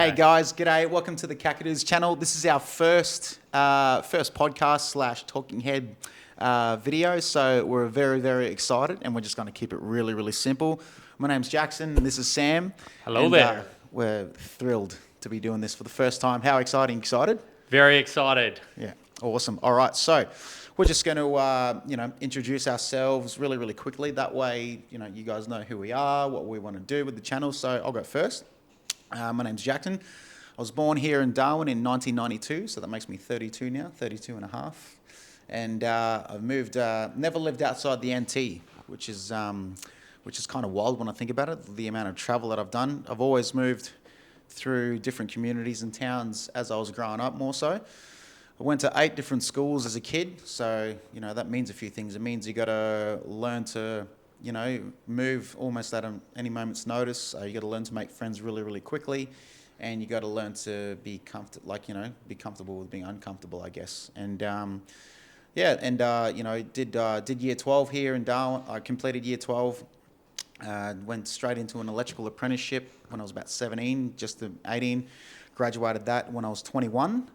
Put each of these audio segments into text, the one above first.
G'day guys, g'day. Welcome to the Kakadudes channel. This is our first podcast / talking head video. So we're very, very excited and we're just going to keep it really, really simple. My name's Jaxon and this is Sam. Hello there. We're thrilled to be doing this for the first time. How exciting? Excited? Very excited. Yeah, awesome. All right, so we're just going to, introduce ourselves really, really quickly. That way, you guys know who we are, what we want to do with the channel. So I'll go first. My name's Jaxon. I was born here in Darwin in 1992, so that makes me 32 now, 32 and a half. And I've moved, never lived outside the NT, which is kind of wild when I think about it, the amount of travel that I've done. I've always moved through different communities and towns as I was growing up more so. I went to 8 different schools as a kid, so, that means a few things. It means you got to learn to move almost at any moment's notice. You got to learn to make friends really, really quickly, and you got to learn to be comfortable with being uncomfortable, I guess. And did year 12 here in Darwin. I completed year 12. Went straight into an electrical apprenticeship when I was about 17, just to 18. Graduated that when I was 21.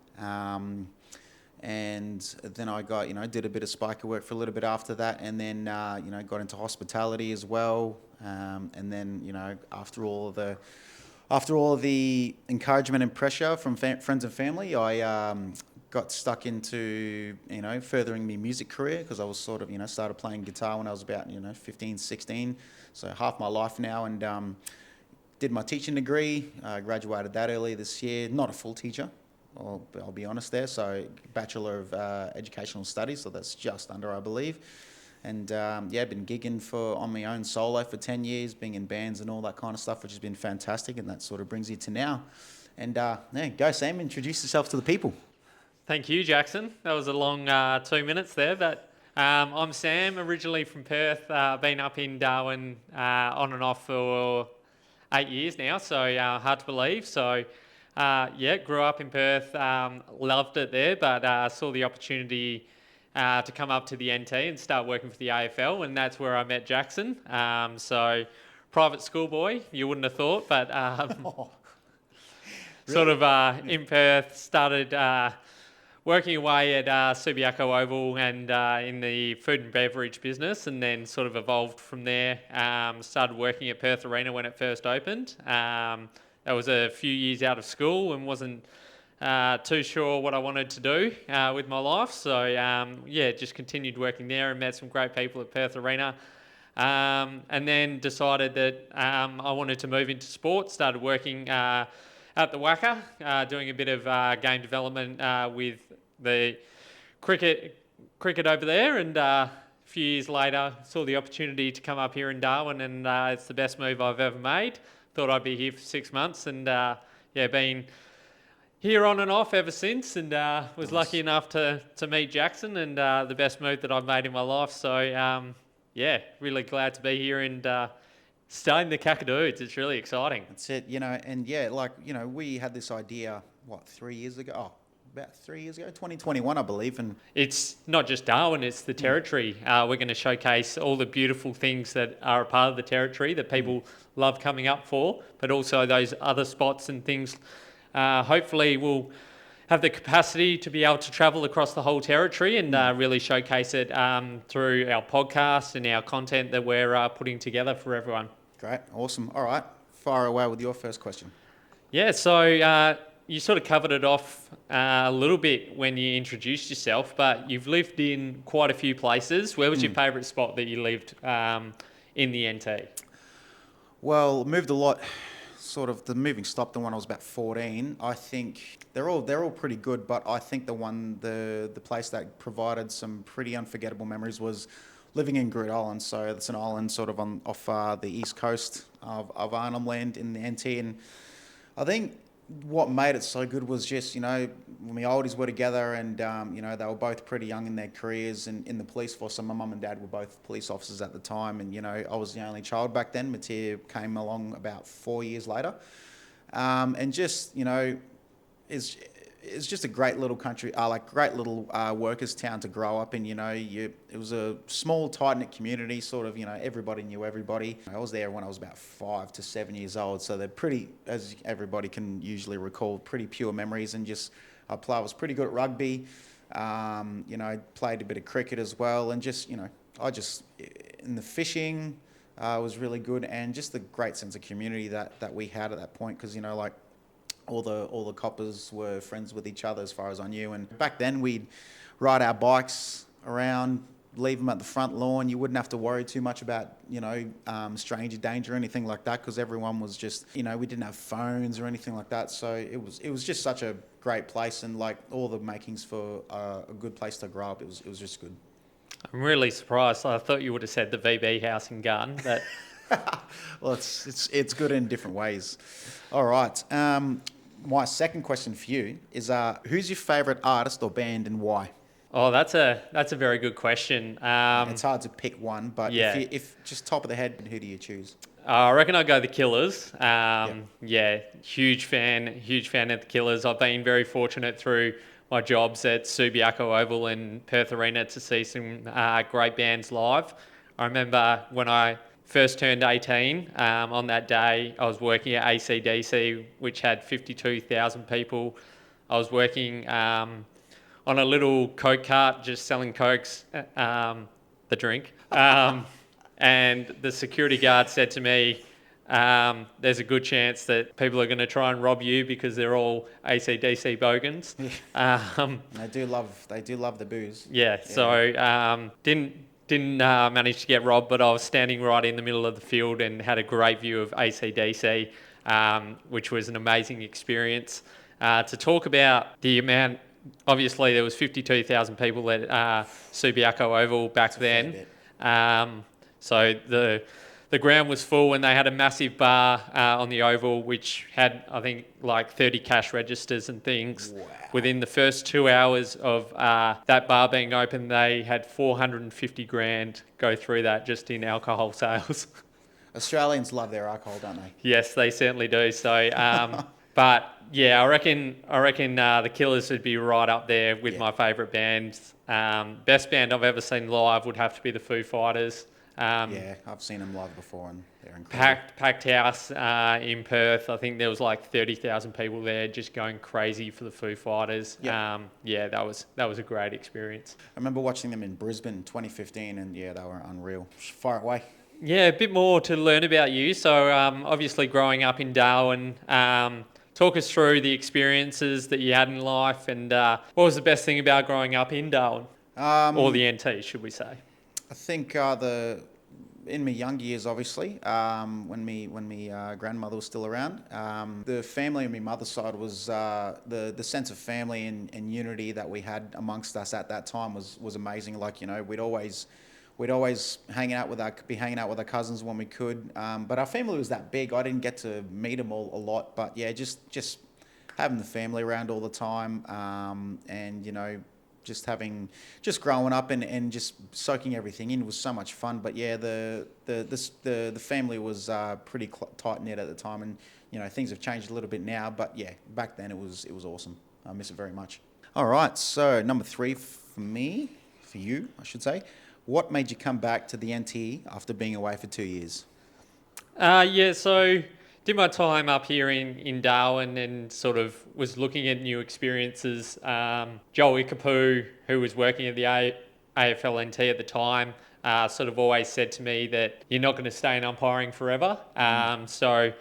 And then I got, did a bit of spiker work for a little bit after that, and then, got into hospitality as well. And then, after all of the encouragement and pressure from friends and family, I got stuck into, furthering my music career, because I was sort of, started playing guitar when I was about, 15, 16, so half my life now, and did my teaching degree, graduated that earlier this year, not a full teacher. I'll be honest there. So Bachelor of Educational Studies, so that's just under, I believe. And been gigging on my own solo for 10 years, being in bands and all that kind of stuff, which has been fantastic, and that sort of brings you to now. And go Sam, introduce yourself to the people. Thank you, Jaxon. That was a long 2 minutes there, but I'm Sam, originally from Perth. Been up in Darwin on and off for 8 years now, so hard to believe. So grew up in Perth, loved it there, but saw the opportunity to come up to the NT and start working for the AFL, and that's where I met Jaxon. So private schoolboy, you wouldn't have thought, but sort of in Perth, started working away at Subiaco Oval and in the food and beverage business, and then sort of evolved from there. Started working at Perth Arena when it first opened. That was a few years out of school and wasn't too sure what I wanted to do with my life. So, just continued working there and met some great people at Perth Arena. And then decided that I wanted to move into sport. Started working at the WACA, doing a bit of game development with the cricket over there. And a few years later, saw the opportunity to come up here in Darwin, and it's the best move I've ever made. Thought I'd be here for 6 months, and been here on and off ever since, and was lucky enough to meet Jaxon, and the best move that I've made in my life. So really glad to be here and starting the Kakadudes. It's really exciting. That's it, and we had this idea, 3 years ago? Oh, about 3 years ago, 2021, I believe. And it's not just Darwin, it's the territory. We're going to showcase all the beautiful things that are a part of the territory that people love coming up for, but also those other spots and things. Hopefully we'll have the capacity to be able to travel across the whole territory and really showcase it through our podcast and our content that we're putting together for everyone. Great, awesome. All right, fire away with your first question. Yeah, so you sort of covered it off a little bit when you introduced yourself, but you've lived in quite a few places. Where was your favourite spot that you lived in the NT? Well, moved a lot. Sort of the moving stopped when I was about 14. I think they're all pretty good, but I think the place that provided some pretty unforgettable memories was living in Groote Eylandt. So it's an island sort of off the east coast of Arnhem Land in the NT, and I think what made it so good was just, when my oldies were together and, they were both pretty young in their careers and in the police force. So my mum and dad were both police officers at the time. And, I was the only child back then. Matia came along about 4 years later. And just, it's just a great little country, like great little workers' town to grow up in. It was a small, tight-knit community. Sort of, everybody knew everybody. I was there when I was about 5 to 7 years old, so they're pretty, as everybody can usually recall, pretty pure memories. And just I was pretty good at rugby. Played a bit of cricket as well, and just in the fishing was really good, and just the great sense of community that we had at that point, because like all the coppers were friends with each other as far as I knew. And back then we'd ride our bikes around, leave them at the front lawn. You wouldn't have to worry too much about stranger danger or anything like that, because everyone was just we didn't have phones or anything like that. So it was just such a great place, and like all the makings for a good place to grow up. It was just good. I'm really surprised. I thought you would have said the VB house and garden, but Well, it's good in different ways. All right. My second question for you is, who's your favourite artist or band, and why? oh, that's a very good question. It's hard to pick one, but yeah. if just top of the head, who do you choose? I reckon I'd go the Killers. Yep. Yeah, huge fan of the Killers. I've been very fortunate through my jobs at Subiaco Oval and Perth Arena to see some great bands live. I remember when I first turned 18, on that day, I was working at AC/DC, which had 52,000 people. I was working on a little Coke cart, just selling Cokes, the drink. And the security guard said to me, there's a good chance that people are going to try and rob you because they're all AC/DC bogans. They do love the booze. Yeah, so didn't manage to get robbed, but I was standing right in the middle of the field and had a great view of AC/DC, which was an amazing experience. To talk about the amount, obviously there was 52,000 people at Subiaco Oval back then. So the ground was full, and they had a massive bar on the Oval, which had, I think, like 30 cash registers and things. Wow. Within the first 2 hours of that bar being open, they had 450 grand go through that just in alcohol sales. Australians love their alcohol, don't they? Yes, they certainly do. So, but yeah, I reckon the Killers would be right up there with my favourite bands. Best band I've ever seen live would have to be the Foo Fighters. Yeah, I've seen them live before, and they're incredible. Packed house in Perth. I think there was like 30,000 people there, just going crazy for the Foo Fighters. Yep. Yeah, that was a great experience. I remember watching them in Brisbane in 2015, and yeah, they were unreal. Far away. Yeah, a bit more to learn about you. So obviously growing up in Darwin, talk us through the experiences that you had in life, and what was the best thing about growing up in Darwin? Or the NT, should we say? I think in my young years, obviously, when me grandmother was still around, the family on my mother's side was the sense of family and unity that we had amongst us at that time was amazing. Like, we'd always hanging out with our cousins when we could. But our family was that big. I didn't get to meet them all a lot. But yeah, just having the family around all the time, and just growing up and just soaking everything in was so much fun. But yeah, the family was pretty tight knit at the time, and things have changed a little bit now. But yeah, back then it was awesome. I miss it very much. All right, so number 3 for you, I should say. What made you come back to the NT after being away for 2 years? Yeah, so did my time up here in Darwin and sort of was looking at new experiences. Joel Ikapu, who was working at the AFLNT at the time, sort of always said to me that you're not going to stay in umpiring forever. So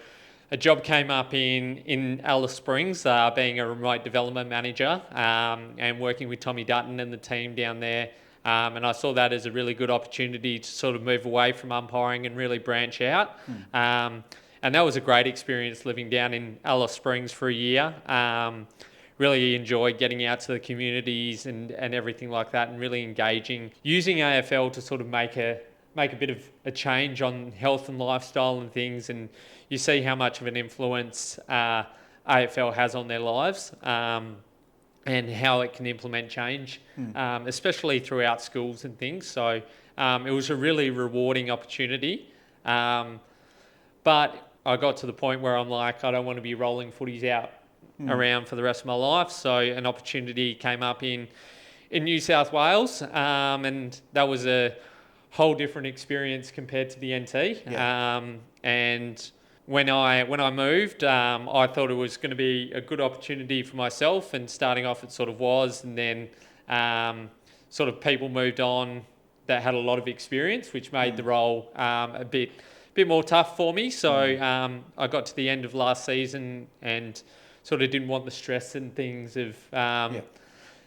a job came up in Alice Springs, being a remote development manager, and working with Tommy Dutton and the team down there. And I saw that as a really good opportunity to sort of move away from umpiring and really branch out. And that was a great experience living down in Alice Springs for a year. Really enjoyed getting out to the communities and everything like that, and really engaging, using AFL to sort of make a bit of a change on health and lifestyle and things. And you see how much of an influence AFL has on their lives. And how it can implement change, especially throughout schools and things. So it was a really rewarding opportunity. But I got to the point where I'm like, I don't want to be rolling footies out around for the rest of my life. So an opportunity came up in New South Wales, and that was a whole different experience compared to the NT. Yeah. And when I moved, I thought it was going to be a good opportunity for myself, and starting off it sort of was, and then sort of people moved on that had a lot of experience, which made the role a bit more tough for me. So I got to the end of last season and sort of didn't want the stress and things of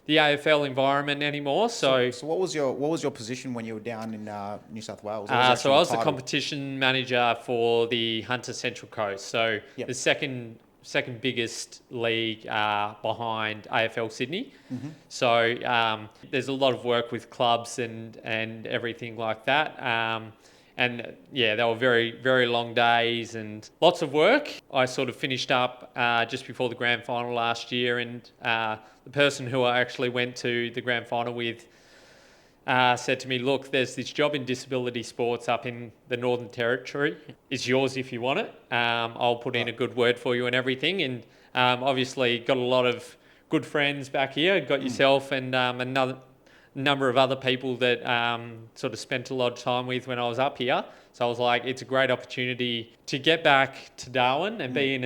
the AFL environment anymore. So what was your position when you were down in New South Wales? What was so I was the title? competition manager for the Hunter Central Coast. So Yep. the second biggest league behind AFL Sydney. So there's a lot of work with clubs and everything like that. And yeah, they were very, very long days and lots of work. I sort of finished up just before the grand final last year, and the person who I actually went to the grand final with said to me, look, there's this job in disability sports up in the Northern Territory. It's yours if you want it. I'll put in a good word for you and everything. And obviously got a lot of good friends back here. Got yourself and another number of other people that sort of spent a lot of time with when I was up here. So I was like, it's a great opportunity to get back to Darwin and be in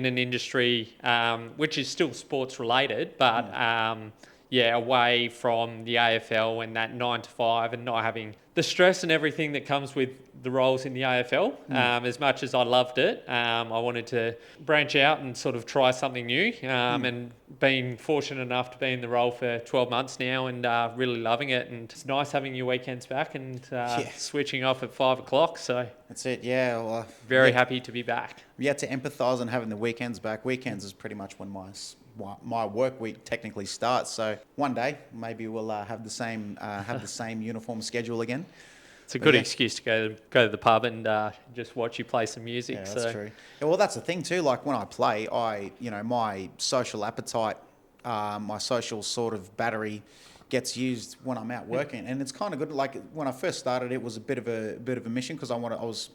an industry which is still sports related, but away from the AFL and that 9 to 5, and not having the stress and everything that comes with the roles in the AFL. As much as I loved it, I wanted to branch out and sort of try something new, and being fortunate enough to be in the role for 12 months now, and really loving it. And it's nice having your weekends back and switching off at 5 o'clock. So that's it. Yeah. Well, very happy to be back. We had to empathise on having the weekends back. Weekends is pretty much when my work week technically starts. So one day maybe we'll have the same uniform schedule again. It's a good excuse to go to the pub and just watch you play some music. Yeah, that's true. Yeah, well, that's the thing too. Like when I play, my social appetite, my social sort of battery gets used when I'm out working, and it's kind of good. Like when I first started, it was a bit of a mission because I was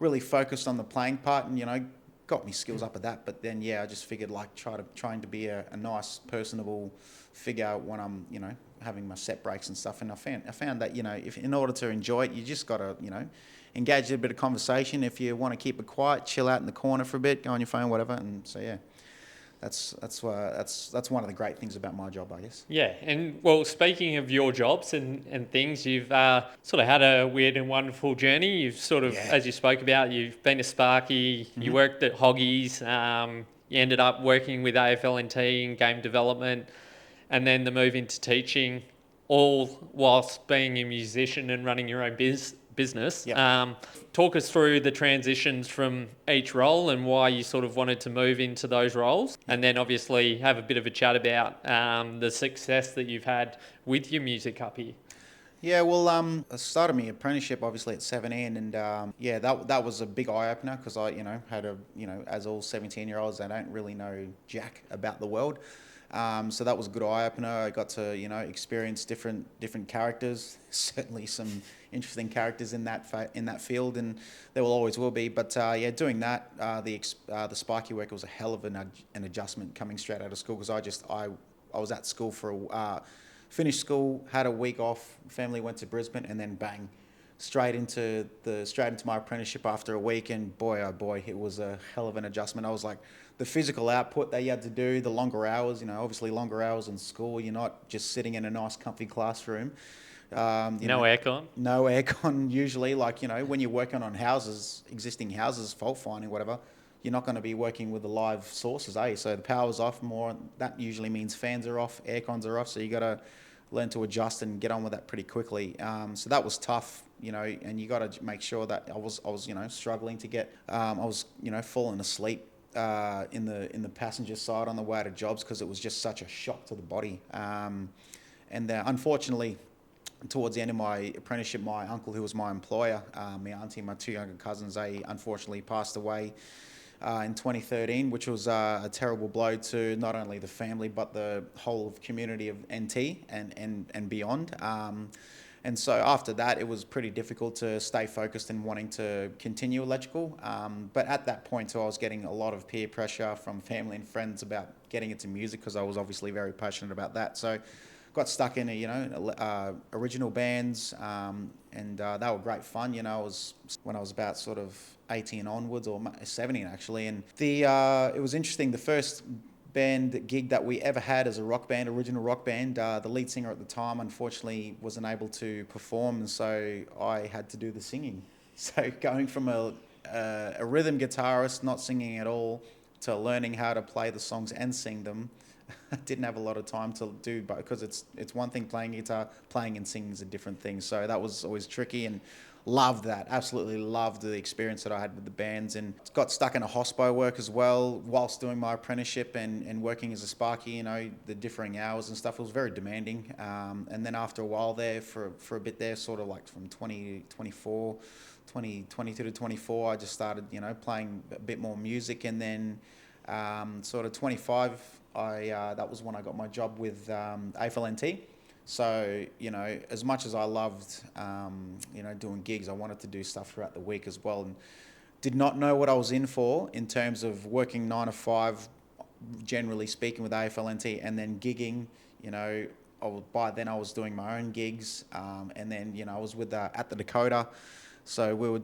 really focused on the playing part, and got me skills up at that. But then I just figured like trying to be a nice personable figure when I'm having my set breaks and stuff. And I found that if in order to enjoy it, you just gotta engage in a bit of conversation. If you want to keep it quiet, chill out in the corner for a bit, go on your phone, whatever. And so that's one of the great things about my job, I guess. Yeah, and well, speaking of your jobs and things, you've sort of had a weird and wonderful journey. You've sort of, as you spoke about, you've been a Sparky, you worked at Hoggies, you ended up working with AFL&T in game development, and then the move into teaching, all whilst being a musician and running your own business. Yep. Talk us through the transitions from each role and why you sort of wanted to move into those roles, and then obviously have a bit of a chat about the success that you've had with your music up here. Yeah, well, I started my apprenticeship obviously at 17, and that was a big eye opener because I had as all 17-year-olds, they don't really know jack about the world. So that was a good eye opener. I got to experience different characters. Certainly some interesting characters in that field, and there will be. But doing that, the Sparky work was a hell of an adjustment coming straight out of school, because I was at school for finished school, had a week off, family went to Brisbane, and then bang, straight into my apprenticeship after a week. And boy, oh boy, it was a hell of an adjustment. I was like, the physical output that you had to do, the longer hours, obviously longer hours in school. You're not just sitting in a nice comfy classroom. No aircon? No aircon usually. Like, when you're working on existing houses, fault finding, whatever, you're not going to be working with the live sources, eh? So the power's off more. That usually means fans are off, aircons are off. So you got to learn to adjust and get on with that pretty quickly. So that was tough, and you got to make sure that I was struggling to get, I was falling asleep in the passenger side on the way to jobs, because it was just such a shock to the body. And unfortunately, towards the end of my apprenticeship, my uncle, who was my employer, my auntie, my two younger cousins, they unfortunately passed away in 2013, which was a terrible blow to not only the family but the whole of community of NT and beyond. And so after that, it was pretty difficult to stay focused and wanting to continue electrical. But at that point, too, I was getting a lot of peer pressure from family and friends about getting into music because I was obviously very passionate about that. So got stuck in, original bands, and they were great fun. When I was about sort of 18 onwards, or 17 actually, and it was interesting. The first band gig that we ever had as a rock band, original rock band, the lead singer at the time unfortunately wasn't able to perform, and so I had to do the singing. So going from a rhythm guitarist not singing at all to learning how to play the songs and sing them, I didn't have a lot of time to do, but because it's one thing playing guitar, playing and singing is a different thing. So that was always tricky, and loved that. Absolutely loved the experience that I had with the bands, and got stuck in a hospo work as well whilst doing my apprenticeship and working as a sparky. The differing hours and stuff, it was very demanding. And then after a while there, for a bit there, sort of like from 2022 to 24, I just started playing a bit more music, and then sort of 25, that was when I got my job with AFLNT. So, as much as I loved, doing gigs, I wanted to do stuff throughout the week as well, and did not know what I was in for in terms of working 9 to 5, generally speaking, with AFLNT, and then gigging. By then I was doing my own gigs, and then, I was with at the Dakota. So we were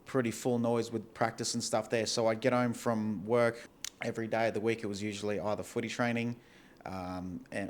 pretty full noise with practice and stuff there. So I'd get home from work every day of the week. It was usually either footy training,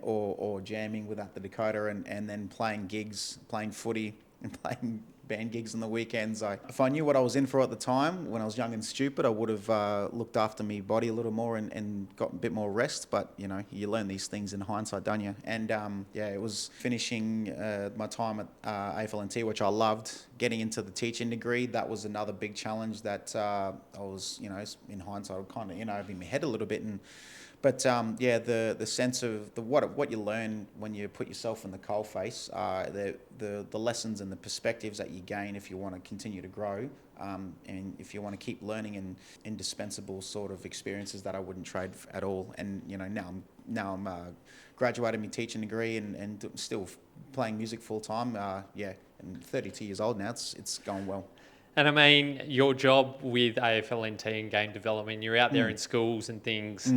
or jamming with at the Dakota, and then playing gigs, playing footy and playing band gigs on the weekends. If I knew what I was in for at the time, when I was young and stupid, I would have looked after me body a little more and got a bit more rest. But you learn these things in hindsight, don't you? And it was finishing my time at AFLNT, which I loved. Getting into the teaching degree, that was another big challenge that I was, in hindsight, I kind of in my head a little bit. But the sense of what you learn when you put yourself in the coalface, the lessons and the perspectives that you gain if you want to continue to grow, and if you want to keep learning, and indispensable sort of experiences that I wouldn't trade at all. And now I'm graduated my teaching degree and still playing music full time. And 32 years old now. It's going well. And I mean, your job with AFLNT and game development, you're out there in schools and things,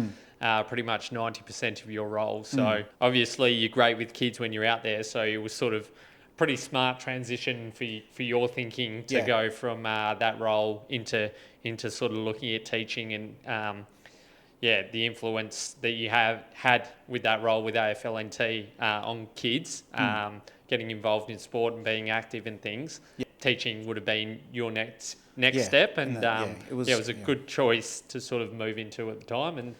pretty much 90% of your role. So obviously you're great with kids when you're out there. So it was sort of pretty smart transition for your thinking to go from that role into sort of looking at teaching and the influence that you have had with that role with AFLNT on kids, getting involved in sport and being active in things. Teaching would have been your next step, and it was a good choice to sort of move into at the time, and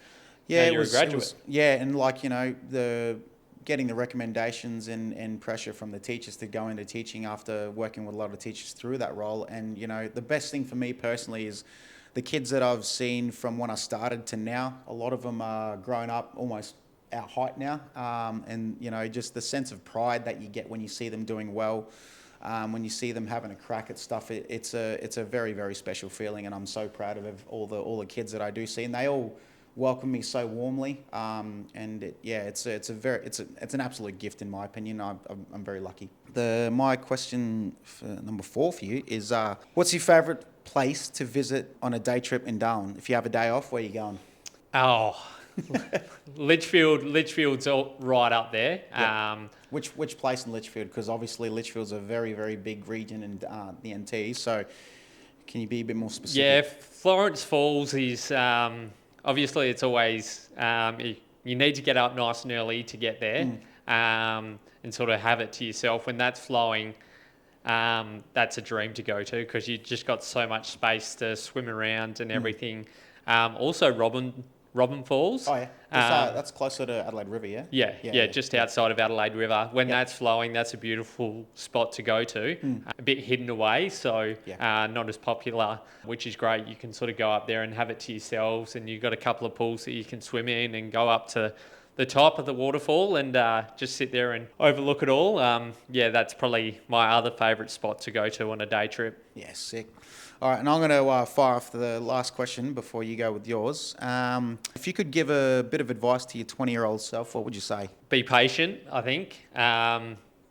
now you're a graduate. And the getting the recommendations and pressure from the teachers to go into teaching after working with a lot of teachers through that role. And the best thing for me personally is the kids that I've seen from when I started to now. A lot of them are grown up almost our height now, and just the sense of pride that you get when you see them doing well. When you see them having a crack at stuff, it's a very, very special feeling, and I'm so proud of all the kids that I do see, and they all welcome me so warmly. It's an absolute gift in my opinion. I'm very lucky. My question for number 4 for you is, what's your favourite place to visit on a day trip in Darwin? If you have a day off, where are you going? Oh, Litchfield's all right up there. Yep. Which place in Litchfield? Because obviously Litchfield's a very, very big region in the NT. So can you be a bit more specific? Yeah, Florence Falls is obviously it's always you need to get up nice and early to get there, and sort of have it to yourself. When that's flowing, that's a dream to go to because you just got so much space to swim around and everything. Also, Robin Falls. Oh yeah, that's closer to Adelaide River, yeah? Yeah, just outside of Adelaide River. When that's flowing, that's a beautiful spot to go to. A bit hidden away, so not as popular, which is great. You can sort of go up there and have it to yourselves, and you've got a couple of pools that you can swim in and go up to the top of the waterfall and just sit there and overlook it all. That's probably my other favourite spot to go to on a day trip. Yeah, sick. All right, and I'm going to fire off the last question before you go with yours. If you could give a bit of advice to your 20-year-old self, what would you say? Be patient, I think.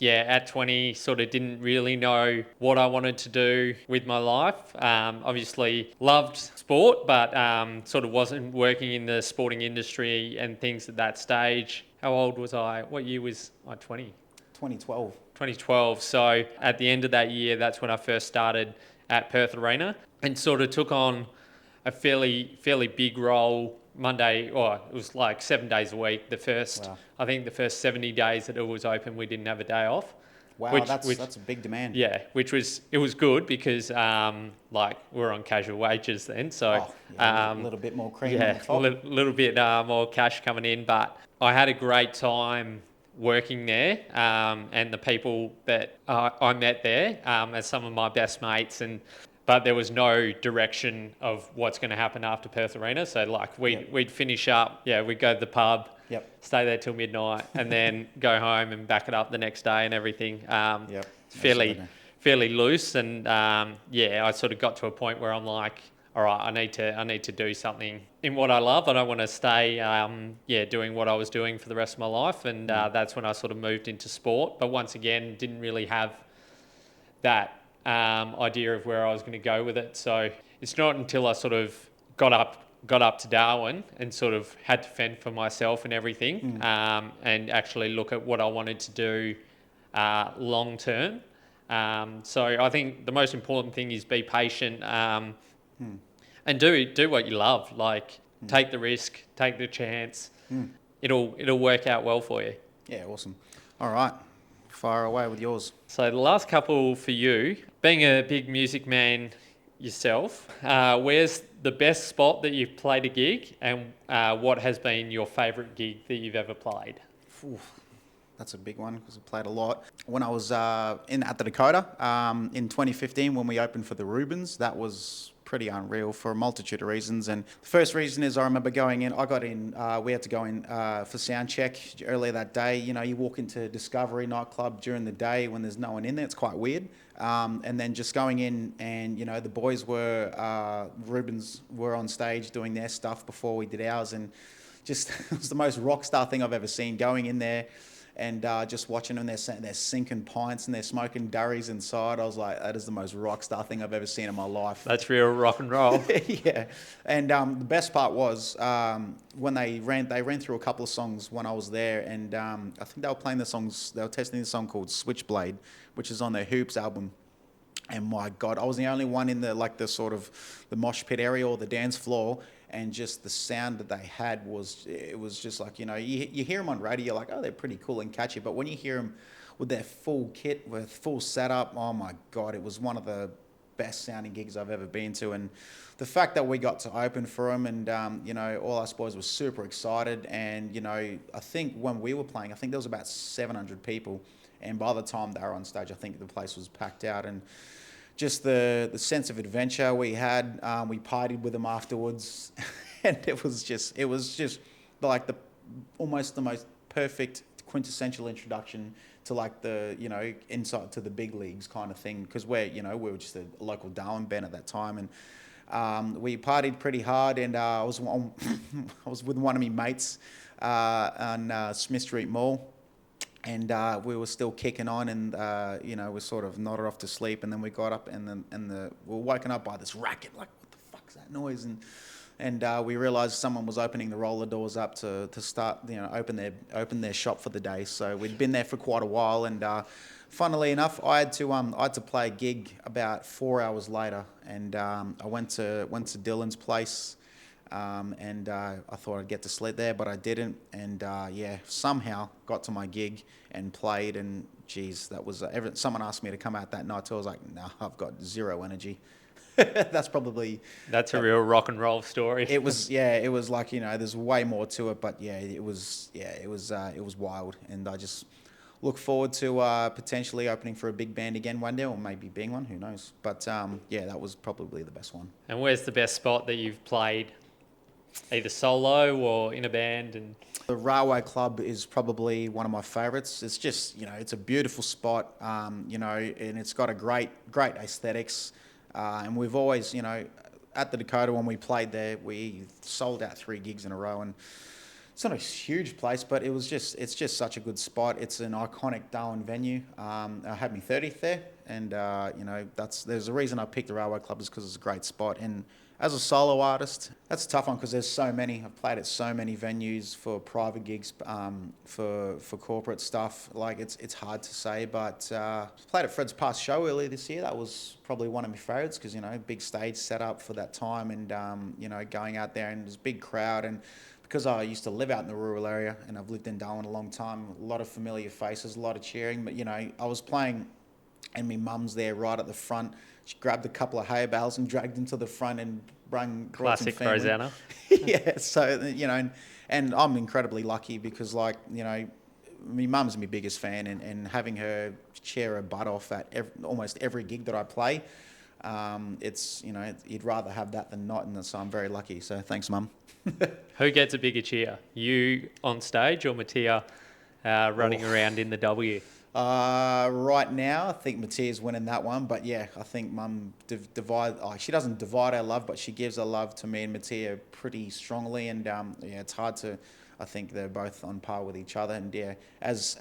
at 20, sort of didn't really know what I wanted to do with my life. Obviously loved sport, but sort of wasn't working in the sporting industry and things at that stage. How old was I? What year was I? 20? 2012. 2012. So at the end of that year, that's when I first started at Perth Arena and sort of took on a fairly big role Monday, or it was like 7 days a week. Wow. I think the first 70 days that it was open, we didn't have a day off. Wow, that's a big demand. Yeah, it was good because like we're on casual wages then, so a little bit more cream on the top. little bit more cash coming in. But I had a great time working there, and the people that I met there as some of my best mates, but there was no direction of what's going to happen after Perth Arena. So like we'd finish up, we'd go to the pub, stay there till midnight, and then go home and back it up the next day and everything. Fairly loose, and I sort of got to a point where I'm like, all right, I need to do something in what I love. I don't want to stay doing what I was doing for the rest of my life, and that's when I sort of moved into sport. But once again, didn't really have that idea of where I was going to go with it. So it's not until I sort of got up to Darwin and sort of had to fend for myself and everything, and actually look at what I wanted to do long term. So I think the most important thing is be patient and do what you love. Like take the risk, take the chance. It'll work out well for you. Yeah, awesome. All right, fire away with yours. So the last couple for you, being a big music man yourself, where's the best spot that you've played a gig, and what has been your favourite gig that you've ever played? That's a big one because I played a lot. When I was at the Dakota in 2015, when we opened for the Rubens, that was pretty unreal for a multitude of reasons. And the first reason is I remember going in, we had to go in for sound check earlier that day. You know, you walk into Discovery nightclub during the day when there's no one in there. It's quite weird. And then just going in and, you know, the boys Rubens were on stage doing their stuff before we did ours. And just, it was the most rock star thing I've ever seen, going in there and just watching them. They're sinking pints and they're smoking durries inside. I was like, that is the most rock star thing I've ever seen in my life. That's real rock and roll. Yeah. And the best part was when they ran through a couple of songs when I was there, and I think they were testing the song called Switchblade, which is on their Hoops album. And my God, I was the only one in the mosh pit area or the dance floor. And just the sound that they had was just like, you know, you hear them on radio, you're like, oh, they're pretty cool and catchy. But when you hear them with their full kit, with full setup, oh my God, it was one of the best sounding gigs I've ever been to. And the fact that we got to open for them, and, you know, all us boys were super excited. And, you know, I think when we were playing, I think there was about 700 people. And by the time they were on stage, I think the place was packed out. And just the sense of adventure we had, we partied with them afterwards, and it was just like almost the most perfect quintessential introduction to like the, you know, insight to the big leagues kind of thing, because we were just a local Darwin band at that time, and we partied pretty hard, and I was with one of my mates on Smith Street Mall. And we were still kicking on, and you know, we sort of nodded off to sleep, and then we got up, and we were woken up by this racket. Like, what the fuck's that noise? And we realised someone was opening the roller doors up to start, you know, open their shop for the day. So we'd been there for quite a while, and funnily enough, I had to play a gig about 4 hours later, and I went to Dylan's place. And I thought I'd get to sleep there, but I didn't. And somehow got to my gig and played. And geez, that was someone asked me to come out that night, so I was like, no, I've got zero energy. That's a real rock and roll story. It was like, you know, there's way more to it, but it was wild. And I just look forward to potentially opening for a big band again one day, or maybe being one, who knows. But that was probably the best one. And where's the best spot that you've played? Either solo or in a band? And the Railway Club is probably one of my favourites. It's just, you know, it's a beautiful spot, you know, and it's got a great aesthetics. And we've always, you know, at the Dakota when we played there, we sold out 3 gigs in a row, and it's not a huge place, but it's just such a good spot. It's an iconic Darwin venue. I had my 30th there, and there's a reason I picked the Railway Club is because it's a great spot. And as a solo artist, that's a tough one because there's so many. I've played at so many venues for private gigs, for corporate stuff. Like it's hard to say, but played at Fred's Past show earlier this year. That was probably one of my favourites because big stage set up for that time, and going out there and there's a big crowd. And because I used to live out in the rural area and I've lived in Darwin a long time, a lot of familiar faces, a lot of cheering. But I was playing, and my mum's there right at the front. She grabbed a couple of hay bales and dragged them to the front and brought Classic some family. Rosanna. Yeah, so and I'm incredibly lucky because my mum's my biggest fan, and having her cheer her butt off at almost every gig that I play, it's you'd rather have that than not, and so I'm very lucky. So thanks, Mum. Who gets a bigger cheer? You on stage or Mattia running around in the W? Right now, I think Mattia's winning that one, but yeah, I think Mum she doesn't divide our love, but she gives her love to me and Mattia pretty strongly, and it's hard to. I think they're both on par with each other, and yeah, as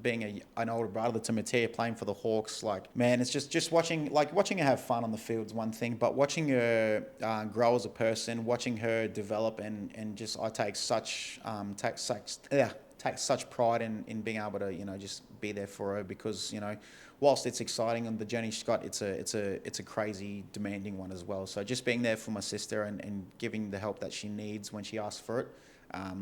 being an older brother to Mattia playing for the Hawks, like man, it's just watching her have fun on the field's one thing, but watching her grow as a person, watching her develop, and just I take such pride in being able to just be there for her because whilst it's exciting and the journey she's got, it's a crazy demanding one as well. So just being there for my sister and giving the help that she needs when she asks for it.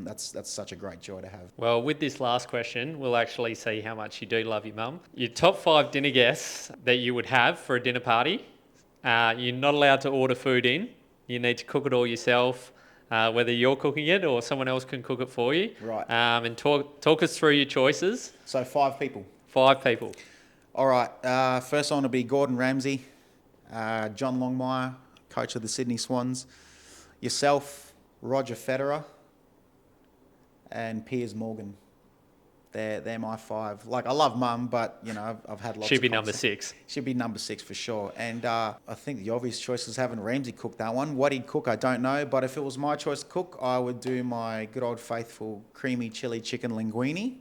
That's such a great joy to have. Well, with this last question, we'll actually see how much you do love your mum. Your top 5 dinner guests that you would have for a dinner party. You're not allowed to order food in. You need to cook it all yourself, whether you're cooking it or someone else can cook it for you. Right. And talk us through your choices. So 5 people. 5 people. All right. First one will be Gordon Ramsay, John Longmire, coach of the Sydney Swans, yourself, Roger Federer, and Piers Morgan. They're my 5. Like, I love Mum, but I've had lots. She'd be number 6. She'd be number 6 for sure. And I think the obvious choice is having Ramsay cook that one. What he'd cook, I don't know. But if it was my choice to cook, I would do my good old faithful creamy chili chicken linguine.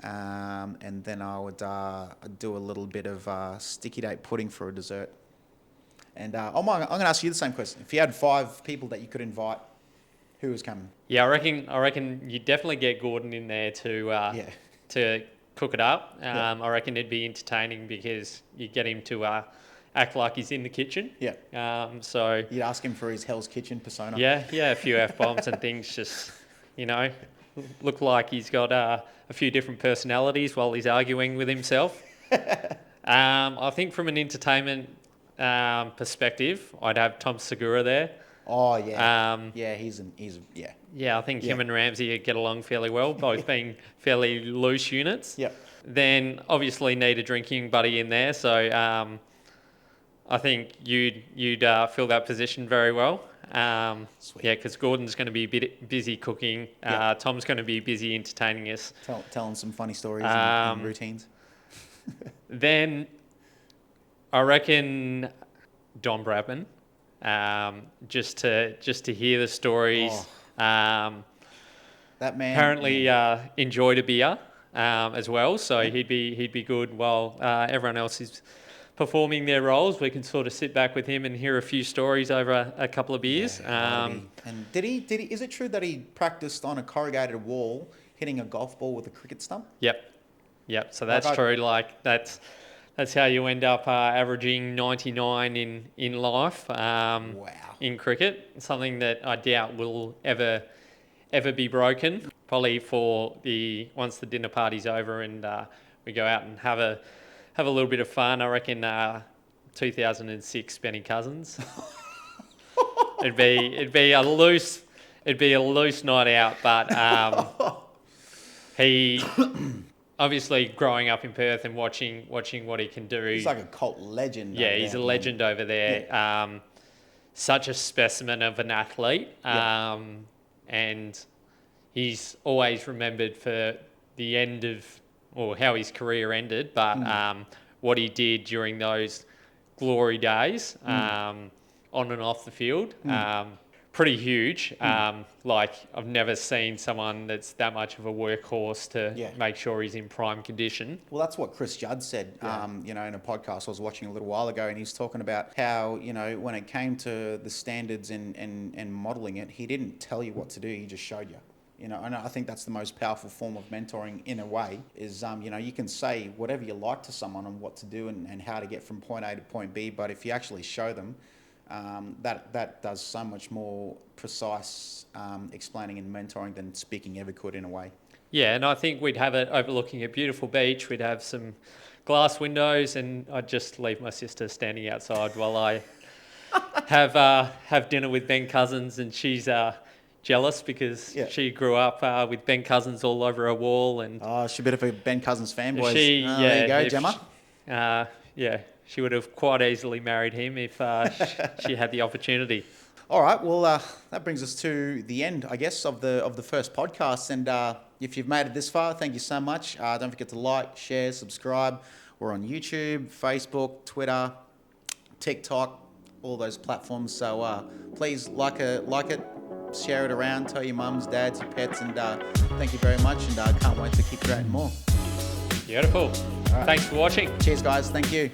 And then I would do a little bit of sticky date pudding for a dessert. And I'm going to ask you the same question. If you had 5 people that you could invite, who was coming? Yeah, I reckon you definitely get Gordon in there to cook it up. I reckon it'd be entertaining because you get him to act like he's in the kitchen. Yeah. So you'd ask him for his Hell's Kitchen persona. Yeah, a few F-bombs and things. Just look like he's got a few different personalities while he's arguing with himself. I think from an entertainment perspective, I'd have Tom Segura there. Oh yeah, Yeah, I think him and Ramsey get along fairly well, both being fairly loose units. Yep. Then obviously need a drinking buddy in there, so I think you'd fill that position very well. Sweet. Yeah, because Gordon's going to be a bit busy cooking. Yep. Tom's going to be busy entertaining us. Telling some funny stories and routines. Then I reckon Don Bradman. Just to hear the stories. That man apparently enjoyed a beer as well, so he'd be good while everyone else is performing their roles. We can sort of sit back with him and hear a few stories over a couple of beers. And did he? Is it true that he practiced on a corrugated wall hitting a golf ball with a cricket stump? Yep. So that's true. Like that's how you end up averaging 99 in life. Wow. In cricket, something that I doubt will ever be broken. Probably once the dinner party's over and we go out and have a little bit of fun. I reckon 2006 Benny Cousins. it'd be a loose night out, but he. Obviously, growing up in Perth and watching what he can do. He's like a cult legend. Yeah, he's a legend over there. Yeah. Such a specimen of an athlete. And he's always remembered for the end of, or how his career ended, but what he did during those glory days on and off the field. pretty huge. Like I've never seen someone that's that much of a workhorse to make sure he's in prime condition. Well, that's what Chris Judd said, in a podcast I was watching a little while ago, and he's talking about how, when it came to the standards and modelling it, he didn't tell you what to do, he just showed you. And I think that's the most powerful form of mentoring in a way is, you can say whatever you like to someone on what to do and how to get from point A to point B, but if you actually show them, that does so much more precise explaining and mentoring than speaking ever could in a way. Yeah, and I think we'd have it overlooking a beautiful beach. We'd have some glass windows, and I'd just leave my sister standing outside while I have dinner with Ben Cousins, and she's jealous because she grew up with Ben Cousins all over her wall. And she's a bit of a Ben Cousins fanboy. There you go, Gemma. She would have quite easily married him if she had the opportunity. All right, well, that brings us to the end, I guess, of the first podcast. And if you've made it this far, thank you so much. Don't forget to like, share, subscribe. We're on YouTube, Facebook, Twitter, TikTok, all those platforms. So please like it, share it around, tell your mums, dads, your pets, and thank you very much. And I can't wait to keep creating more. Beautiful. All right. Thanks for watching. Cheers, guys. Thank you.